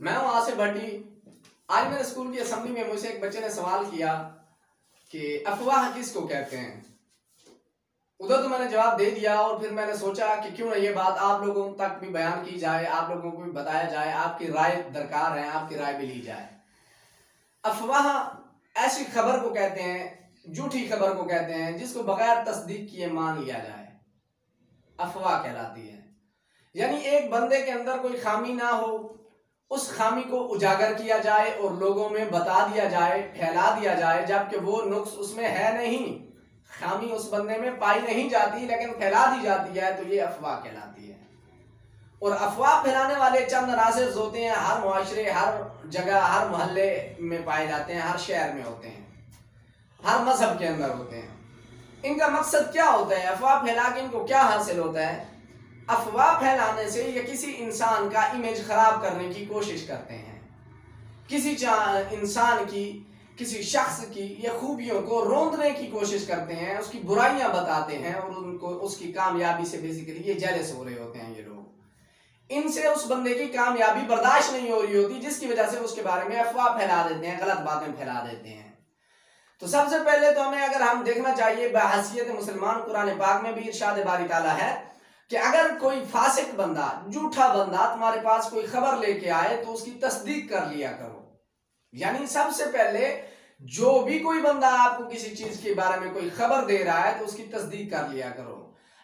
मैं हूं आसिफ भट्टी। आज मेरे स्कूल की असेंबली में मुझसे एक बच्चे ने सवाल किया कि अफवाह किसको कहते हैं। उधर तो मैंने जवाब दे दिया और फिर मैंने सोचा कि क्यों ना ये बात आप लोगों तक भी बयान की जाए, आप लोगों को भी बताया जाए, आपकी राय दरकार है, आपकी राय भी ली जाए। अफवाह ऐसी खबर को कहते हैं, झूठी खबर को कहते हैं जिसको बगैर तस्दीक किए मान लिया जाए, अफवाह कहलाती है। यानी एक बंदे के अंदर कोई खामी ना हो, उस खामी को उजागर किया जाए और लोगों में बता दिया जाए, फैला दिया जाए, जबकि वो नुक्स उसमें है नहीं, खामी उस बंदे में पाई नहीं जाती लेकिन फैला दी जाती है, तो ये अफवाह कहलाती है। और अफवाह फैलाने वाले चंद नासिर होते हैं, हर मुआशरे, हर जगह, हर मोहल्ले में पाए जाते हैं, हर शहर में होते हैं, हर मजहब के अंदर होते हैं। इनका मकसद क्या होता है? अफवाह फैला के इनको क्या हासिल होता है? अफवाह फैलाने से ये किसी इंसान का इमेज खराब करने की कोशिश करते हैं, किसी इंसान की, किसी शख्स की ये खूबियों को रोंदने की कोशिश करते हैं, उसकी बुराइयां बताते हैं और उनको उसकी कामयाबी से बेसिकली ये जेलस हो रहे होते हैं। ये लोग, इनसे उस बंदे की कामयाबी बर्दाश्त नहीं हो रही होती, जिसकी वजह से उसके बारे में अफवाह फैला देते हैं, गलत बातें फैला देते हैं। तो सबसे पहले तो हमें अगर हम देखना चाहिए बहैसियत मुसलमान, कुरान पाक में भी इरशाद बारी ताला है कि अगर कोई फासिक बंदा, झूठा बंदा तुम्हारे पास कोई खबर लेके आए तो उसकी तस्दीक कर लिया करो। यानी सबसे पहले जो भी कोई बंदा आपको किसी चीज के बारे में कोई खबर दे रहा है तो उसकी तस्दीक कर लिया करो।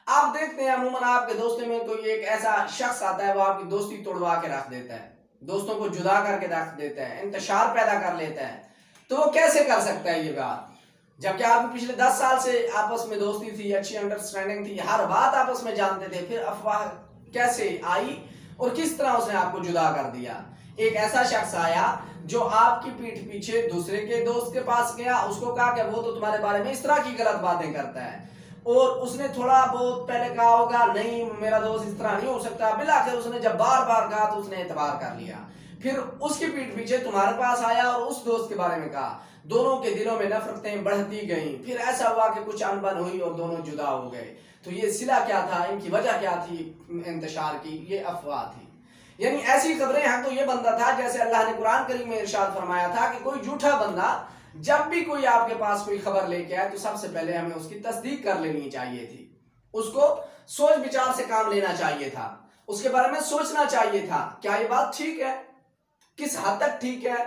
आप देखते हैं अमूमन आपके दोस्तों में कोई एक ऐसा शख्स आता है, वो आपकी दोस्ती तोड़वा के रख देता है, दोस्तों को जुदा करके रख देता है, इंतशार पैदा कर लेता है। तो वो कैसे कर सकता है ये बात, जबकि आपको पिछले 10 साल से आपस में दोस्ती थी, अच्छी अंडरस्टैंडिंग थी, हर बात आपस में जानते थे, फिर अफवाह कैसे आई और किस तरह उसने आपको जुदा कर दिया। एक ऐसा शख्स आया जो आपकी पीठ पीछे दूसरे के दोस्त के पास गया, उसको कहा कि वो तो तुम्हारे बारे में इस तरह की गलत बातें करता है, और उसने थोड़ा बहुत पहले कहा होगा नहीं मेरा दोस्त इस तरह नहीं हो सकता, बिलाखिर उसने जब बार बार कहा तो उसने एतबार कर लिया, फिर उसकी पीठ पीछे तुम्हारे पास आया और उस दोस्त के बारे में कहा, दोनों के दिलों में नफरतें बढ़ती गईं, फिर ऐसा हुआ कि कुछ अनबन हुई और दोनों जुदा हो गए। तो ये सिला क्या था, इनकी वजह क्या थी इंतशार की? ये अफवाह थी। यानी ऐसी खबरें हैं। तो ये बंदा था, जैसे अल्लाह ने कुरान करीम में इरशाद फरमाया था कि कोई झूठा बंदा जब भी कोई आपके पास कोई खबर लेके आए तो सबसे पहले हमें उसकी तस्दीक कर लेनी चाहिए थी, उसको सोच विचार से काम लेना चाहिए था, उसके बारे में सोचना चाहिए था, क्या ये बात ठीक है, किस हद तक ठीक है,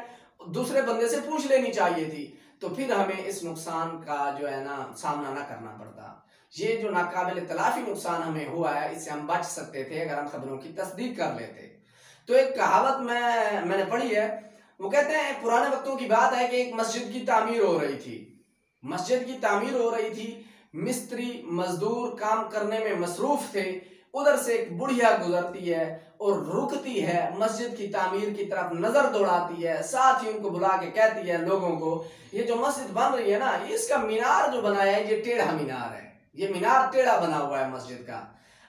दूसरे बंदे से पूछ लेनी चाहिए थी, तो फिर हमें इस नुकसान का जो है ना सामना ना करना पड़ता। ये जो नाकाबिल तलाफी नुकसान हमें हुआ है, इससे हम बच सकते थे अगर हम खबरों की तस्दीक कर लेते। तो एक कहावत मैंने पढ़ी है, वो कहते हैं पुराने वक्तों की बात है कि एक मस्जिद की तामीर हो रही थी, मस्जिद की तामीर हो रही थी, मिस्त्री मजदूर काम करने में मसरूफ थे, उधर से एक बुढ़िया गुजरती है और रुकती है, मस्जिद की तामीर की तरफ नजर दौड़ाती है, साथ ही उनको बुला के कहती है लोगों को ये जो मस्जिद बन रही है ना, इसका मीनार जो बनाया है ये टेढ़ा मीनार है, ये मीनार टेढ़ा बना हुआ है मस्जिद का।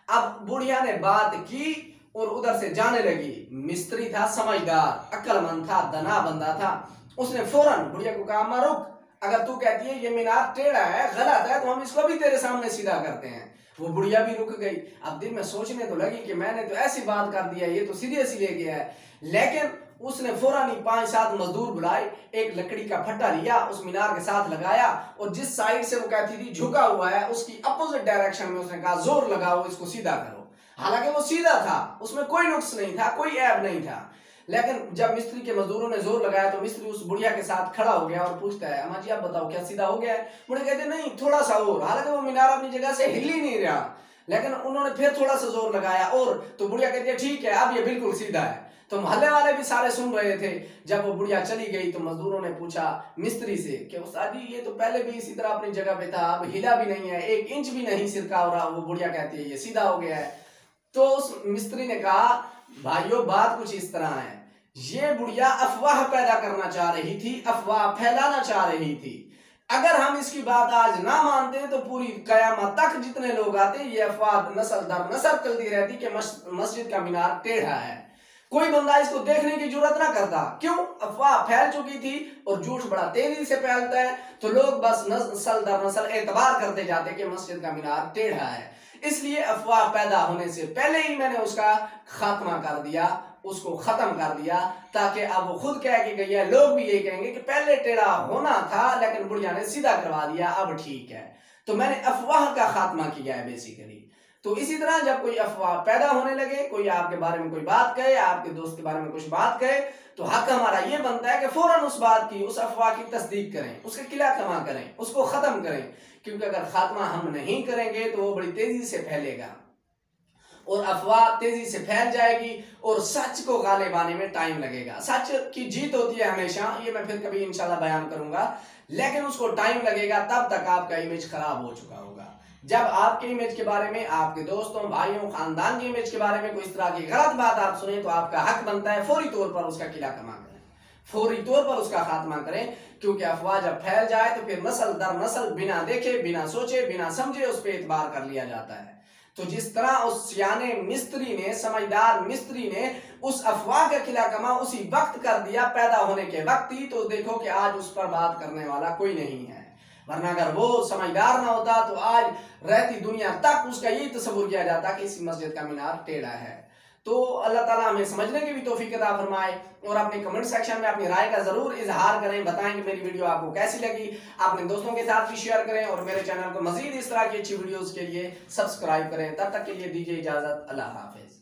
अब बुढ़िया ने बात की और उधर से जाने लगी। मिस्त्री था समझदार, अक्लमंद था, दना बंदा था, उसने फौरन बुढ़िया को कहा अम्मा रुक, अगर तू कहती है ये मीनार टेढ़ा है, गलत है, तो हम इसको भी तेरे सामने सीधा करते हैं। वो बुढ़िया भी रुक गई। अब दिल में सोचने तो लगी कि मैंने तो ऐसी बात कर दिया, ये तो सीधे सी ले गया है, लेकिन उसने फौरन ही 5-7 मजदूर बुलाए, एक लकड़ी का फट्टा लिया, उस मीनार के साथ लगाया और जिस साइड से वो कहती थी झुका हुआ है उसकी अपोजिट डायरेक्शन में उसने कहा जोर लगाओ, इसको सीधा करो। हालांकि वो सीधा था, उसमें कोई नुक्स नहीं था, कोई ऐब नहीं था, लेकिन जब मिस्त्री के मजदूरों ने जोर लगाया तो मिस्त्री उस बुढ़िया के साथ खड़ा हो गया और पूछता है अम्मा जी आप बताओ क्या सीधा हो गया है? बुढ़िया कहते नहीं थोड़ा सा और। हालांकि वो मीनार अपनी जगह से हिल ही नहीं रहा, लेकिन उन्होंने फिर थोड़ा सा जोर लगाया और, तो बुढ़िया कहती है ठीक है अब ये बिल्कुल सीधा है। तो मोहल्ले वाले भी सारे सुन रहे थे। जब वो बुढ़िया चली गई तो मजदूरों ने पूछा मिस्त्री से कि उस्ताद जी ये तो पहले भी इसी तरह अपनी जगह पे था, अब हिला भी नहीं है, 1 इंच भी नहीं सिरका हो रहा। वो बुढ़िया कहती है ये सीधा हो गया है। तो उस मिस्त्री ने कहा भाइयों बात कुछ इस तरह है, ये बुढ़िया अफवाह पैदा करना चाह रही थी, अफवाह फैलाना चाह रही थी। अगर हम इसकी बात आज ना मानते तो पूरी कयामत तक जितने लोग आते ये अफवाह नस्ल दर नस्ल चलती रहती कि मस्जिद का मीनार टेढ़ा है, कोई बंदा इसको देखने की जरूरत ना करता। क्यों? अफवाह फैल चुकी थी और झूठ बड़ा तेजी से फैलता है, तो लोग बस नस्ल दर नस्ल एतबार करते जाते कि मस्जिद का मीनार टेढ़ा है। इसलिए अफवाह पैदा होने से पहले ही मैंने उसका खात्मा कर दिया, उसको खत्म कर दिया, ताकि अब वो खुद कह के गई है, लोग भी ये कहेंगे कि पहले टेढ़ा होना था लेकिन बुढ़िया ने सीधा करवा दिया, अब ठीक है। तो मैंने अफवाह का खात्मा किया है बेसिकली। तो इसी तरह जब कोई अफवाह पैदा होने लगे, कोई आपके बारे में कोई बात कहे, आपके दोस्त के बारे में कुछ बात कहे, तो हक हमारा ये बनता है कि फौरन उस बात की, उस अफवाह की तस्दीक करें, उसके किला कमा करें, उसको खत्म करें, क्योंकि अगर खात्मा हम नहीं करेंगे तो वो बड़ी तेजी से फैलेगा और अफवाह तेजी से फैल जाएगी और सच को गालिब आने में टाइम लगेगा। सच की जीत होती है हमेशा, ये मैं फिर कभी इंशाल्लाह बयान करूंगा, लेकिन उसको टाइम लगेगा, तब तक आपका इमेज खराब हो चुका होगा। जब आपके इमेज के बारे में, आपके दोस्तों, भाइयों, खानदान की इमेज के बारे में कोई इस तरह की गलत बात आप सुने, तो आपका हक बनता है फौरी तौर पर उसका किला कमा करें, फौरी तौर पर उसका खात्मा करें, क्योंकि अफवाह जब फैल जाए तो फिर नस्ल दर नस्ल बिना देखे, बिना सोचे, बिना समझे उस पर एतबार कर लिया जाता है। तो जिस तरह उस सियाने मिस्त्री ने, समझदार मिस्त्री ने उस अफवाह का किला कमा उसी वक्त कर दिया, पैदा होने के वक्त ही, तो देखो कि आज उस पर बात करने वाला कोई नहीं है। वरना अगर वो समझदार ना होता तो आज रहती दुनिया तक उसका यही तस्वुर किया जाता कि इस मस्जिद का मीनार टेढ़ा है। तो अल्लाह ताला हमें समझने की भी तौफीक अता फरमाए, और अपने कमेंट सेक्शन में अपनी राय का जरूर इजहार करें, बताएं कि मेरी वीडियो आपको कैसी लगी, अपने दोस्तों के साथ भी शेयर करें, और मेरे चैनल को मजीद इस तरह की अच्छी वीडियोस के लिए सब्सक्राइब करें। तब तक के लिए दीजिए इजाजत, अल्लाह हाफिज।